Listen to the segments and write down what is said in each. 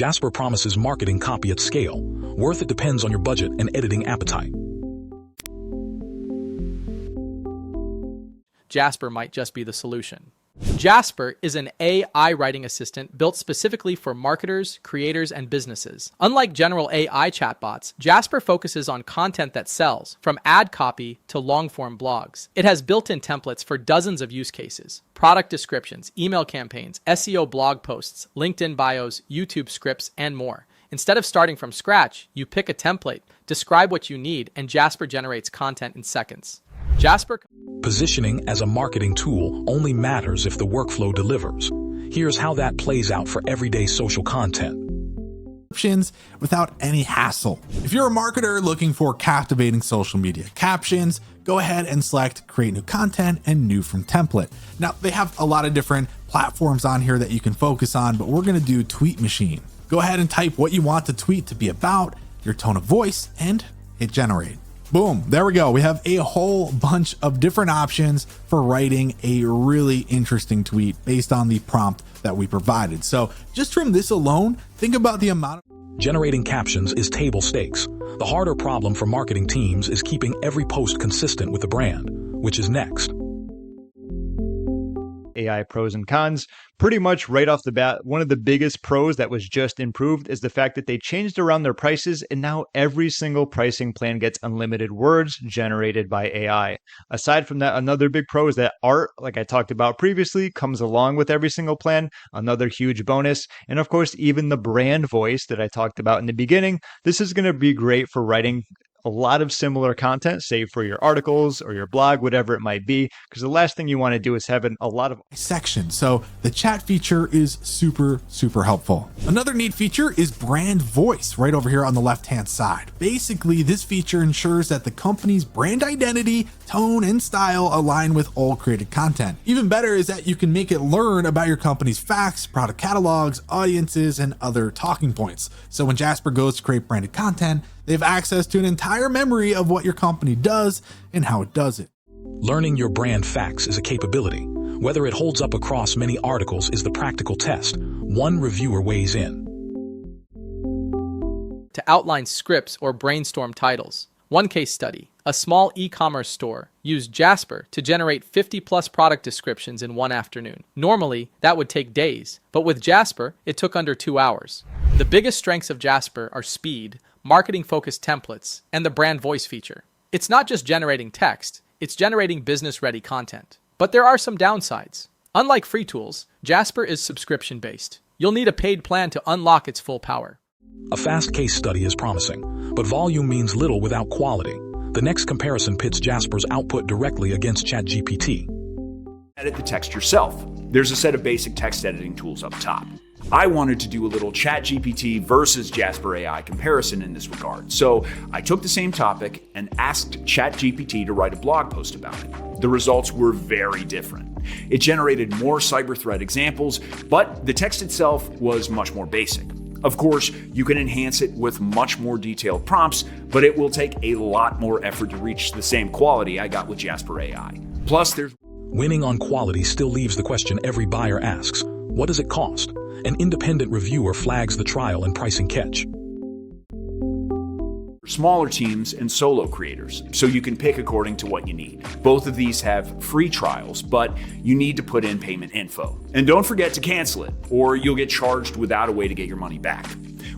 Jasper promises marketing copy at scale. Worth it depends on your budget and editing appetite. Jasper might just be the solution. Jasper is an AI writing assistant built specifically for marketers, creators, and businesses. Unlike general AI chatbots, Jasper focuses on content that sells, from ad copy to long-form blogs. It has built-in templates for dozens of use cases: product descriptions, email campaigns, SEO blog posts, LinkedIn bios, YouTube scripts, and more. Instead of starting from scratch, you pick a template, describe what you need, and Jasper generates content in seconds. Jasper Positioning as a marketing tool only matters if the workflow delivers. Here's how that plays out for everyday social content. Without any hassle. If you're a marketer looking for captivating social media captions, go ahead and select create new content and new from template. Now they have a lot of different platforms on here that you can focus on, but we're going to do Tweet Machine. Go ahead and type what you want the tweet to be about, your tone of voice, and hit generate. Boom, there we go. We have a whole bunch of different options for writing a really interesting tweet based on the prompt that we provided. So just from this alone, think about the amount of Generating captions is table stakes. The harder problem for marketing teams is keeping every post consistent with the brand, which is next. AI pros and cons. Pretty much right off the bat, one of the biggest pros that was just improved is the fact that they changed around their prices, and now every single pricing plan gets unlimited words generated by AI. Aside from that, another big pro is that art, like I talked about previously, comes along with every single plan, another huge bonus. And of course, even the brand voice that I talked about in the beginning, this is going to be great for writing a lot of similar content, say for your articles or your blog, whatever it might be, because the last thing you want to do is have a lot of section. So the chat feature is super helpful. Another neat feature is brand voice right over here on the left-hand side. Basically, this feature ensures that the company's brand identity, tone, and style align with all created content. Even better is that you can make it learn about your company's facts, product catalogs, audiences, and other talking points. So when Jasper goes to create branded content, they have access to an entire memory of what your company does and how it does it. Learning your brand facts is a capability. Whether it holds up across many articles is the practical test. One reviewer weighs in. To outline scripts or brainstorm titles. One case study: a small e-commerce store used Jasper to generate 50+ product descriptions in one afternoon. Normally, that would take days, but with Jasper, it took under 2 hours. The biggest strengths of Jasper are speed, marketing-focused templates, and the brand voice feature. It's not just generating text, it's generating business-ready content. But there are some downsides. Unlike free tools, Jasper is subscription-based. You'll need a paid plan to unlock its full power. A fast case study is promising, but volume means little without quality. The next comparison pits Jasper's output directly against ChatGPT. Edit the text yourself. There's a set of basic text editing tools up top. I wanted to do a little ChatGPT versus Jasper AI comparison in this regard. So I took the same topic and asked ChatGPT to write a blog post about it. The results were very different. It generated more cyber threat examples, but the text itself was much more basic. Of course, you can enhance it with much more detailed prompts, but it will take a lot more effort to reach the same quality I got with Jasper AI. Plus, Winning on quality still leaves the question every buyer asks: what does it cost? An independent reviewer flags the trial and pricing catch. Smaller teams and solo creators, so you can pick according to what you need. Both of these have free trials, but you need to put in payment info. And don't forget to cancel it, or you'll get charged without a way to get your money back.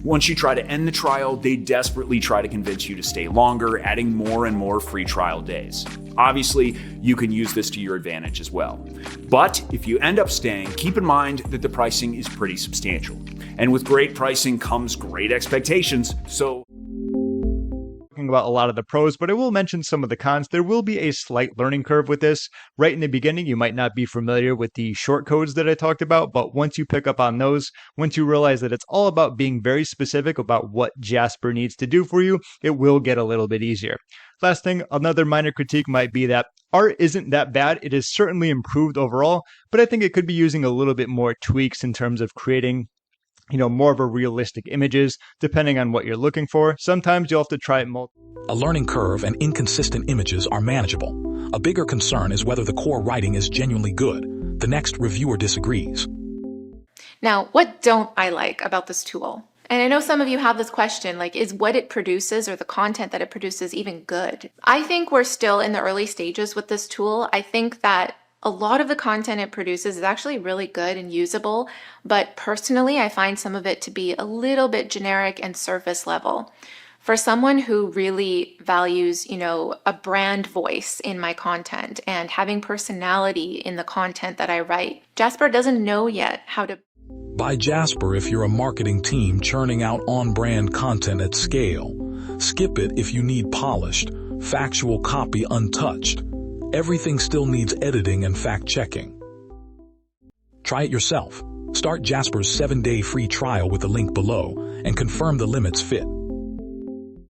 Once you try to end the trial, they desperately try to convince you to stay longer, adding more and more free trial days. Obviously, you can use this to your advantage as well. But if you end up staying, keep in mind that the pricing is pretty substantial. And with great pricing comes great expectations, so about a lot of the pros, but I will mention some of the cons. There will be a slight learning curve with this. Right in the beginning, you might not be familiar with the short codes that I talked about, but once you pick up on those, once you realize that it's all about being very specific about what Jasper needs to do for you, it will get a little bit easier. Last thing, another minor critique might be that art isn't that bad. It is certainly improved overall, but I think it could be using a little bit more tweaks in terms of creating more of a realistic images, depending on what you're looking for. Sometimes you'll have to try it A learning curve and inconsistent images are manageable. A bigger concern is whether the core writing is genuinely good. The next reviewer disagrees. Now, what don't I like about this tool? And I know some of you have this question, like, is what it produces or the content that it produces even good? I think we're still in the early stages with this tool. I think that a lot of the content it produces is actually really good and usable, but personally, I find some of it to be a little bit generic and surface level. For someone who really values, a brand voice in my content and having personality in the content that I write, Jasper doesn't know yet how to. Buy Jasper if you're a marketing team churning out on-brand content at scale. Skip it if you need polished, factual copy untouched. Everything still needs editing and fact-checking. Try it yourself. Start Jasper's 7-day free trial with the link below and confirm the limits fit.